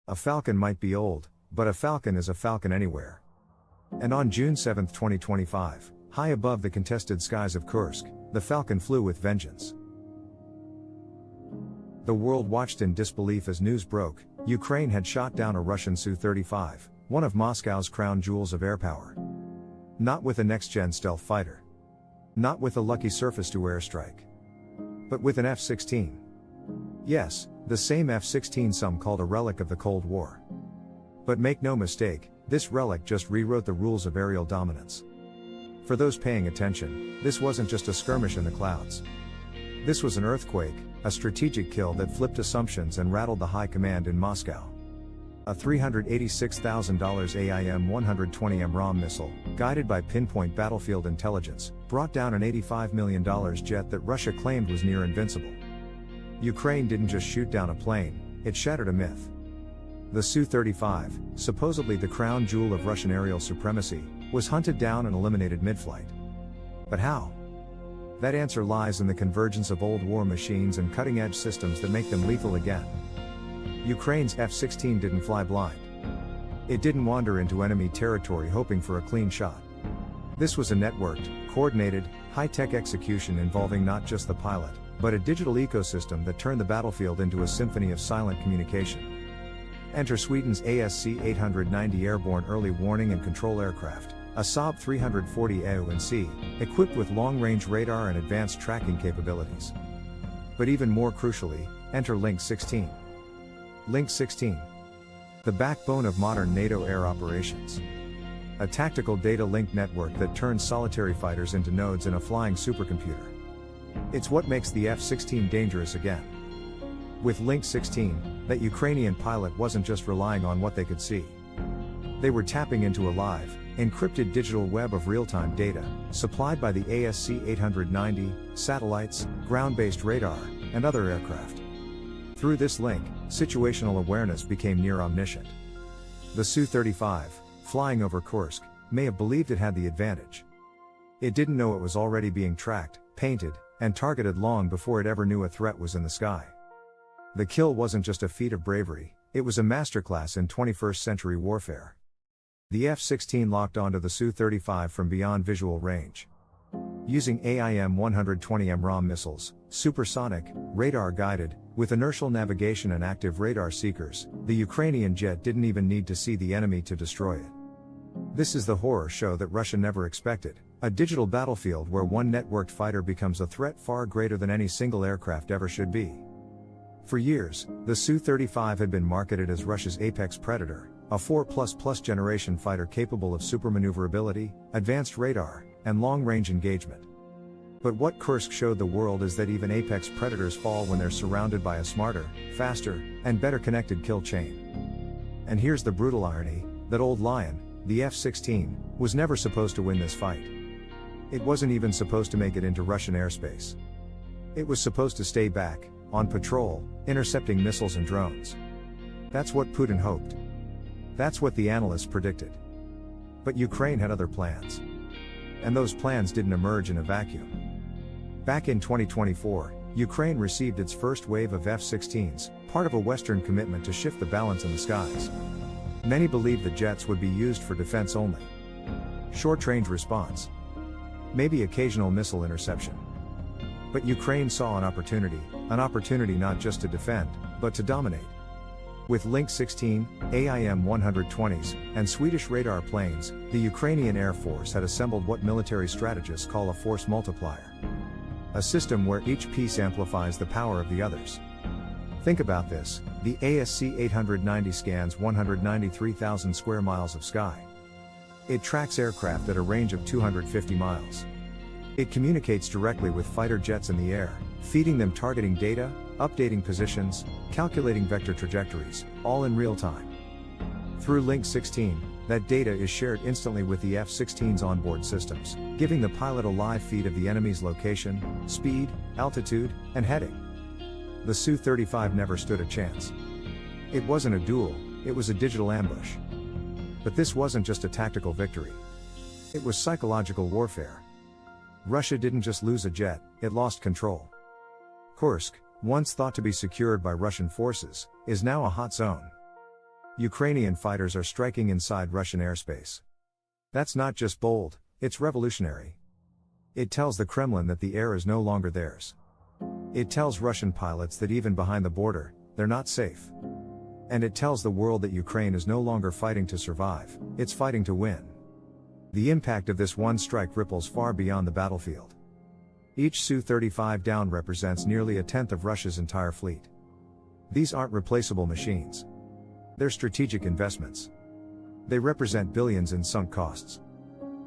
A Falcon might be old, but a Falcon is a Falcon anywhere. And on June 7, 2025, high above the contested skies of Kursk, the Falcon flew with vengeance. The world watched in disbelief as news broke. Ukraine had shot down a Russian Su-35, one of Moscow's crown jewels of airpower. Not with a next-gen stealth fighter. Not with a lucky surface-to-air strike. But with an F-16. Yes, the same F-16 some called a relic of the Cold War. But make no mistake, this relic just rewrote the rules of aerial dominance. For those paying attention, this wasn't just a skirmish in the clouds. This was an earthquake, a strategic kill that flipped assumptions and rattled the high command in Moscow. A $386,000 aew&c missile, guided by pinpoint battlefield intelligence, brought down an $85 million jet that Russia claimed was near invincible. Ukraine didn't just shoot down a plane, it shattered a myth. The Su-35, supposedly the crown jewel of Russian aerial supremacy, was hunted down and eliminated mid-flight. But how? That answer lies in the convergence of old war machines and cutting-edge systems that make them lethal again. Ukraine's F-16 didn't fly blind. It didn't wander into enemy territory hoping for a clean shot. This was a networked, coordinated, high-tech execution involving not just the pilot, but a digital ecosystem that turned the battlefield into a symphony of silent communication. Enter Sweden's ASC 890 airborne early warning and control aircraft, a Saab 340 aew&c, equipped with long-range radar and advanced tracking capabilities. But even more crucially, enter Link 16. Link 16. The backbone of modern NATO air operations. A tactical data link network that turns solitary fighters into nodes in a flying supercomputer. It's what makes the F-16 dangerous again. With Link 16, that Ukrainian pilot wasn't just relying on what they could see. They were tapping into a live, encrypted digital web of real-time data, supplied by the ASC 890, satellites, ground-based radar, and other aircraft. Through this link, situational awareness became near omniscient. The Su-35, flying over Kursk, may have believed it had the advantage. It didn't know it was already being tracked, painted, and targeted long before it ever knew a threat was in the sky. The kill wasn't just a feat of bravery, it was a masterclass in 21st century warfare. The F-16 locked onto the Su-35 from beyond visual range. Using AIM-120M missiles, supersonic, radar-guided, with inertial navigation and active radar seekers, the Ukrainian jet didn't even need to see the enemy to destroy it. This is the horror show that Russia never expected, a digital battlefield where one networked fighter becomes a threat far greater than any single aircraft ever should be. For years, the Su-35 had been marketed as Russia's apex predator, a 4++ generation fighter capable of supermaneuverability, advanced radar, and long-range engagement. But what Kursk showed the world is that even apex predators fall when they're surrounded by a smarter, faster, and better connected kill chain. And here's the brutal irony, that old lion, the F-16, was never supposed to win this fight. It wasn't even supposed to make it into Russian airspace. It was supposed to stay back, on patrol, intercepting missiles and drones. That's what Putin hoped. That's what the analysts predicted. But Ukraine had other plans. And those plans didn't emerge in a vacuum. Back in 2024, Ukraine received its first wave of F-16s, part of a Western commitment to shift the balance in the skies. Many believed the jets would be used for defense only. Short-range response. Maybe occasional missile interception. But Ukraine saw an opportunity not just to defend, but to dominate. With Link 16, AIM-120s, and Swedish radar planes, the Ukrainian Air Force had assembled what military strategists call a force multiplier. A system where each piece amplifies the power of the others. Think about this, the ASC 890 scans 193,000 square miles of sky. It tracks aircraft at a range of 250 miles. It communicates directly with fighter jets in the air, feeding them targeting data, updating positions, calculating vector trajectories, all in real time. Through Link 16, that data is shared instantly with the F-16's onboard systems, giving the pilot a live feed of the enemy's location, speed, altitude, and heading. The Su-35 never stood a chance. It wasn't a duel, it was a digital ambush. But this wasn't just a tactical victory. It was psychological warfare. Russia didn't just lose a jet, it lost control. Kursk, once thought to be secured by Russian forces, is now a hot zone. Ukrainian fighters are striking inside Russian airspace. That's not just bold, it's revolutionary. It tells the Kremlin that the air is no longer theirs. It tells Russian pilots that even behind the border, they're not safe. And it tells the world that Ukraine is no longer fighting to survive, it's fighting to win. The impact of this one strike ripples far beyond the battlefield. Each Su-35 down represents nearly a tenth of Russia's entire fleet. These aren't replaceable machines. They're strategic investments. They represent billions in sunk costs.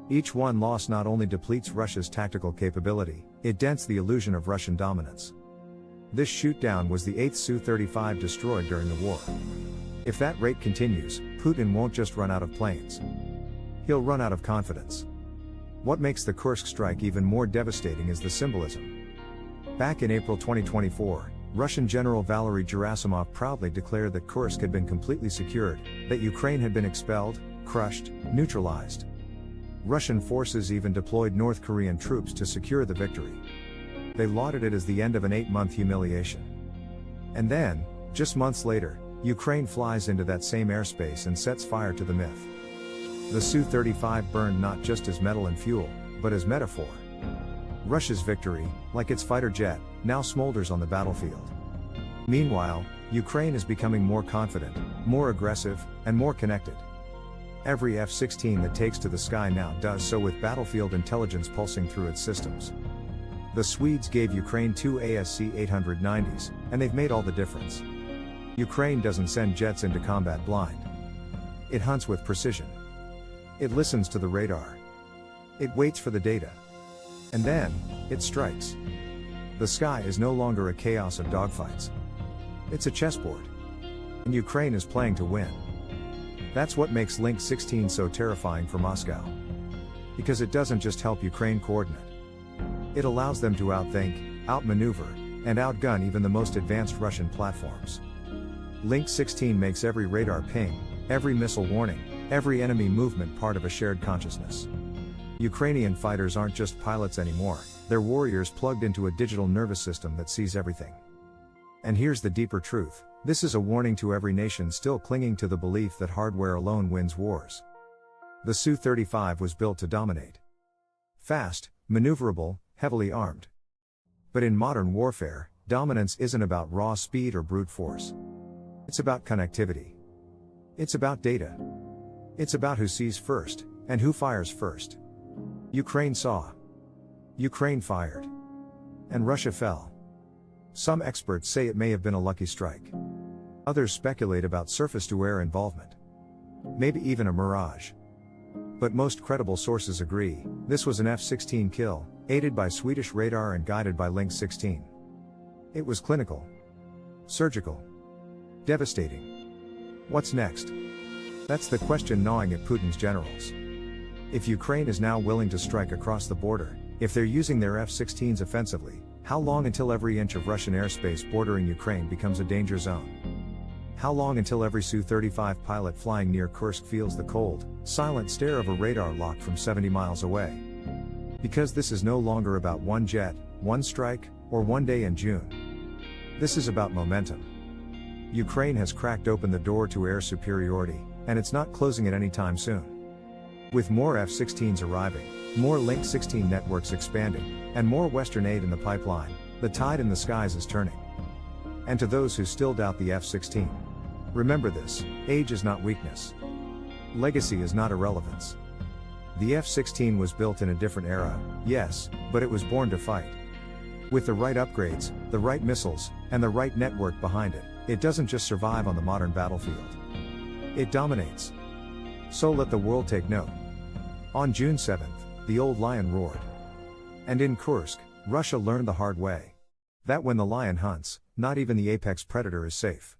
Each one loss not only depletes Russia's tactical capability, it dents the illusion of Russian dominance. This shoot-down was the 8th Su-35 destroyed during the war. If that rate continues, Putin won't just run out of planes. He'll run out of confidence. What makes the Kursk strike even more devastating is the symbolism. Back in April 2024, Russian General Valery Gerasimov proudly declared that Kursk had been completely secured, that Ukraine had been expelled, crushed, neutralized. Russian forces even deployed North Korean troops to secure the victory. They lauded it as the end of an 8-month humiliation. And then, just months later, Ukraine flies into that same airspace and sets fire to the myth. The Su-35 burned not just as metal and fuel, but as metaphor. Russia's victory, like its fighter jet, now smolders on the battlefield. Meanwhile, Ukraine is becoming more confident, more aggressive, and more connected. Every F-16 that takes to the sky now does so with battlefield intelligence pulsing through its systems. The Swedes gave Ukraine 2 aew&c 890s, and they've made all the difference. Ukraine doesn't send jets into combat blind. It hunts with precision. It listens to the radar. It waits for the data. And then, it strikes. The sky is no longer a chaos of dogfights. It's a chessboard. And Ukraine is playing to win. That's what makes Link 16 so terrifying for Moscow. Because it doesn't just help Ukraine coordinate. It allows them to outthink, outmaneuver, and outgun even the most advanced Russian platforms. Link 16 makes every radar ping, every missile warning, every enemy movement part of a shared consciousness. Ukrainian fighters aren't just pilots anymore, they're warriors plugged into a digital nervous system that sees everything. And here's the deeper truth, this is a warning to every nation still clinging to the belief that hardware alone wins wars. The Su-35 was built to dominate. Fast, maneuverable, heavily armed. But in modern warfare, dominance isn't about raw speed or brute force. It's about connectivity. It's about data. It's about who sees first, and who fires first. Ukraine saw. Ukraine fired. And Russia fell. Some experts say it may have been a lucky strike. Others speculate about surface-to-air involvement. Maybe even a mirage. But most credible sources agree, this was an F-16 kill, aided by Swedish radar and guided by Link 16. It was clinical. Surgical. Devastating. What's next? That's the question gnawing at Putin's generals. If Ukraine is now willing to strike across the border, if they're using their F-16s offensively, how long until every inch of Russian airspace bordering Ukraine becomes a danger zone? How long until every Su-35 pilot flying near Kursk feels the cold, silent stare of a radar lock from 70 miles away? Because this is no longer about one jet, one strike, or one day in June. This is about momentum. Ukraine has cracked open the door to air superiority, and it's not closing it anytime soon. With more F-16s arriving, more Link 16 networks expanding, and more Western aid in the pipeline, the tide in the skies is turning. And to those who still doubt the F-16, remember this, age is not weakness. Legacy is not irrelevance. The F-16 was built in a different era, yes, but it was born to fight. With the right upgrades, the right missiles, and the right network behind it, it doesn't just survive on the modern battlefield. It dominates. So let the world take note. On June 7th, the old lion roared. And in Kursk, Russia learned the hard way. That when the lion hunts, not even the apex predator is safe.